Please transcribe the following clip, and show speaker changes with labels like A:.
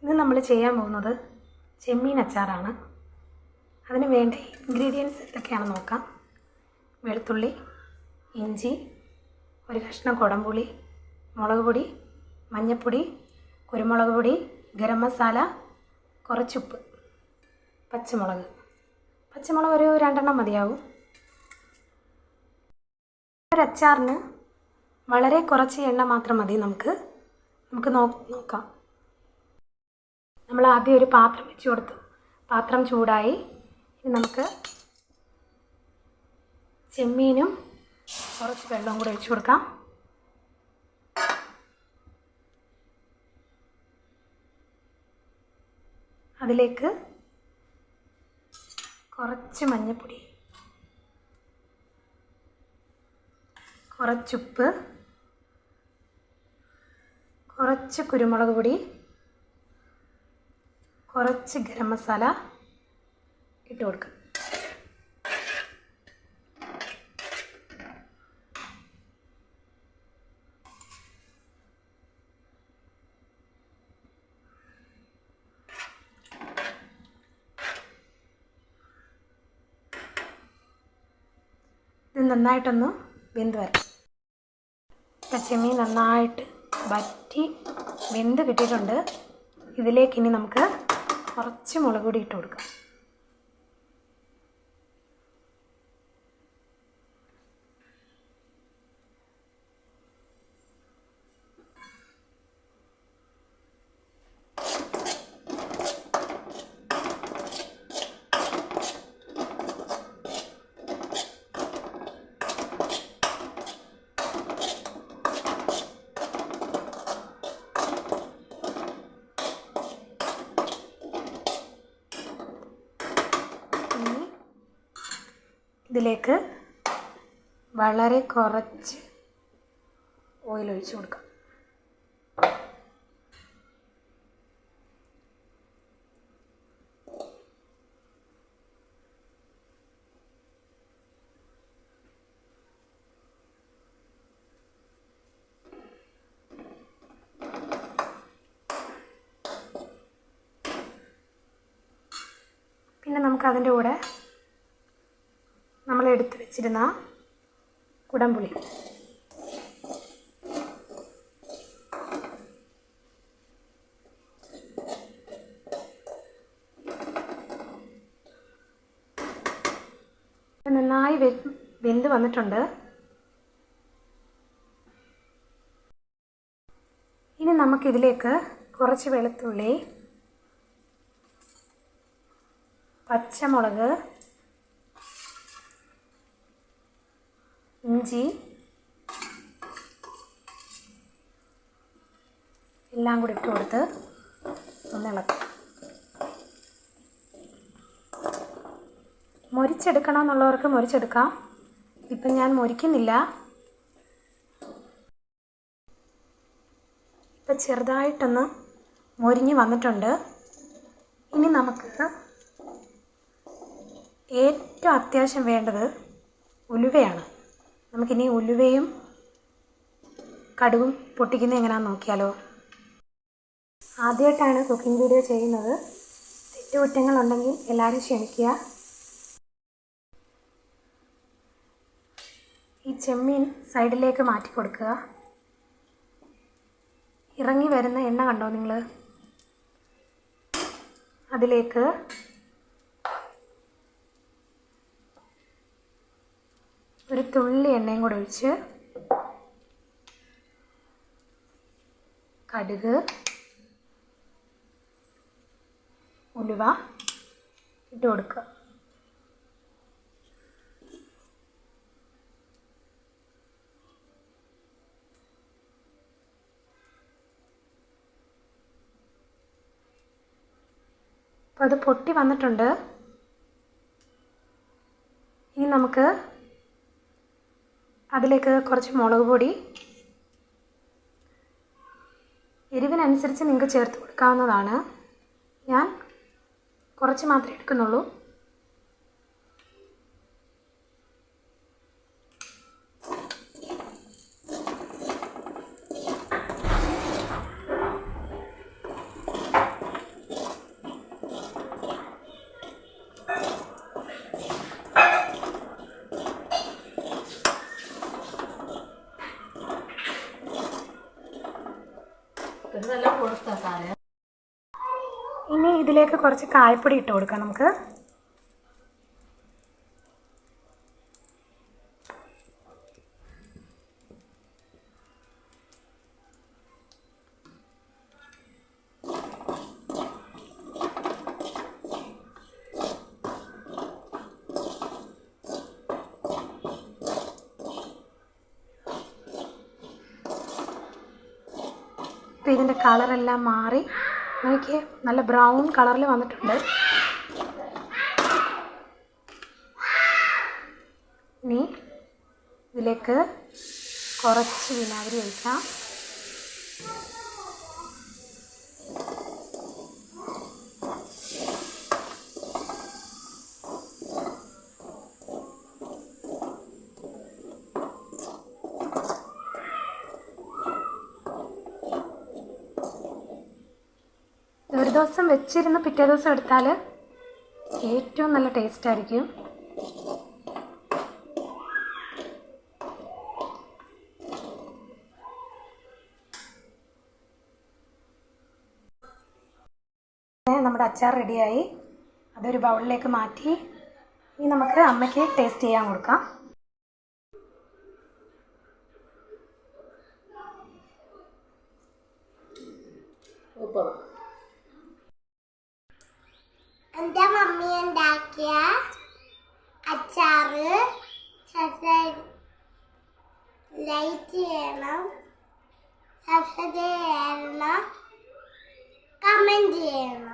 A: ഇന്ന് നമ്മൾ ചെയ്യാൻ പോകുന്നത് ചെമ്മീൻ അച്ചാറാണ്. അതിന് വേണ്ട ഇൻഗ്രീഡിയൻസ് എന്തൊക്കെയാണെന്ന് നോക്കാം. വെളുത്തുള്ളി, ഇഞ്ചി, ഒരു കഷ്ണം കുടംപുളി, മുളക് പൊടി, മഞ്ഞൾപ്പൊടി, കുരുമുളക് പൊടി, ഗരം മസാല, കുറച്ചുപ്പ്, പച്ചമുളക് ഒരു 2 എണ്ണം മതിയാവും. ഒരു അച്ചാറിന് വളരെ കുറച്ച് എണ്ണ മാത്രം മതി. നമുക്ക് നോക്കാം. നമ്മൾ ആദ്യം ഒരു പാത്രം വെച്ച് കൊടുത്തു. പാത്രം ചൂടായി. ഇനി നമുക്ക് ചെമ്മീനും കുറച്ച് വെള്ളവും കൂടെ ഒഴിച്ചു കൊടുക്കാം. അതിലേക്ക് കുറച്ച് മഞ്ഞൾപ്പൊടി, കുറച്ചുപ്പ്, കുറച്ച് കുരുമുളക് പൊടി, കുറച്ച് ഗരം മസാല ഇട്ട് കൊടുക്കുക. ഇത് നന്നായിട്ടൊന്ന് വെന്ത് വരണം. ചെമ്മീൻ നന്നായിട്ട് വറ്റി വെന്ത് കിട്ടിയിട്ടുണ്ട്. ഇതിലേക്ക് ഇനി നമുക്ക് കുറച്ച് മുളക് പൊടി ഇട്ട് കൊടുക്കാം. ഇതിലേക്ക് വളരെ കുറച്ച് ഓയിൽ ഒഴിച്ച് കൊടുക്കാം. പിന്നെ നമുക്കതിൻ്റെ കൂടെ നമ്മൾ എടുത്ത് വെച്ചിരുന്ന കുടംപുളി, നന്നായി വെന്ത് വന്നിട്ടുണ്ട്. ഇനി നമുക്കിതിലേക്ക് കുറച്ച് വെളുത്തുള്ളി, പച്ചമുളക്, ഇഞ്ചി എല്ലാം കൂടി ഇട്ട് കൊടുത്ത് ഒന്ന് ഇളക്കാം. മൊരിച്ചെടുക്കണമെന്നുള്ളവർക്ക് മൊരിച്ചെടുക്കാം. ഇപ്പം ഞാൻ മൊരിക്കുന്നില്ല. ഇപ്പം ചെറുതായിട്ടൊന്ന് മൊരിഞ്ഞ് വന്നിട്ടുണ്ട്. ഇനി നമുക്ക് ഏറ്റവും അത്യാവശ്യം വേണ്ടത് ഉലുവയാണ്. നമുക്കിനി ഉലുവയും കടുകും പൊട്ടിക്കുന്നത് എങ്ങനെയാണെന്ന് നോക്കിയാലോ. ആദ്യമായിട്ടാണ് കുക്കിംഗ് വീഡിയോ ചെയ്യുന്നത്. തെറ്റുകുറ്റങ്ങളുണ്ടെങ്കിൽ എല്ലാവരും ക്ഷമിക്കുക. ഈ ചെമ്മീൻ സൈഡിലേക്ക് മാറ്റി കൊടുക്കുക. ഇറങ്ങി വരുന്ന എണ്ണ കണ്ടോ നിങ്ങൾ? അതിലേക്ക് ഒരു തുള്ളി എണ്ണയും കൂടെ ഒഴിച്ച് കടുക്, ഉലുവ ഇട്ട് കൊടുക്കുക. അപ്പോൾ അത് പൊട്ടി വന്നിട്ടുണ്ട്. ഇനി നമുക്ക് അതിലേക്ക് കുറച്ച് മുളക് പൊടി, എരിവിനനുസരിച്ച് നിങ്ങൾക്ക് ചേർത്ത് കൊടുക്കാവുന്നതാണ്. ഞാൻ കുറച്ച് മാത്രമേ എടുക്കുന്നുള്ളൂ. ഇനി ഇതിലേക്ക് കുറച്ച് കായപ്പൊടി ഇട്ട് കൊടുക്കാം നമുക്ക്. അപ്പോൾ ഇതിൻ്റെ കളറെല്ലാം മാറി നോക്കിയേ, നല്ല ബ്രൗൺ കളറിൽ വന്നിട്ടുണ്ട്. ഇനി ഇതിലേക്ക് കുറച്ച് വിനാഗിരി ഒഴിക്കാം. ഒരു ദിവസം വെച്ചിരുന്ന് പിറ്റേ ദിവസം എടുത്താൽ ഏറ്റവും നല്ല ടേസ്റ്റ് ആയിരിക്കും. നമ്മുടെ അച്ചാർ റെഡിയായി. അതൊരു ബൗളിലേക്ക് മാറ്റി ഇനി നമുക്ക് അമ്മയ്ക്ക് ടേസ്റ്റ് ചെയ്യാൻ കൊടുക്കാം.
B: എൻ്റെ മമ്മി ഉണ്ടാക്കിയ അച്ചാറ് ലൈക്ക് ചെയ്യണം, സബ്സ്ക്രൈബ് ചെയ്യണം, കമൻറ്റ് ചെയ്യണം.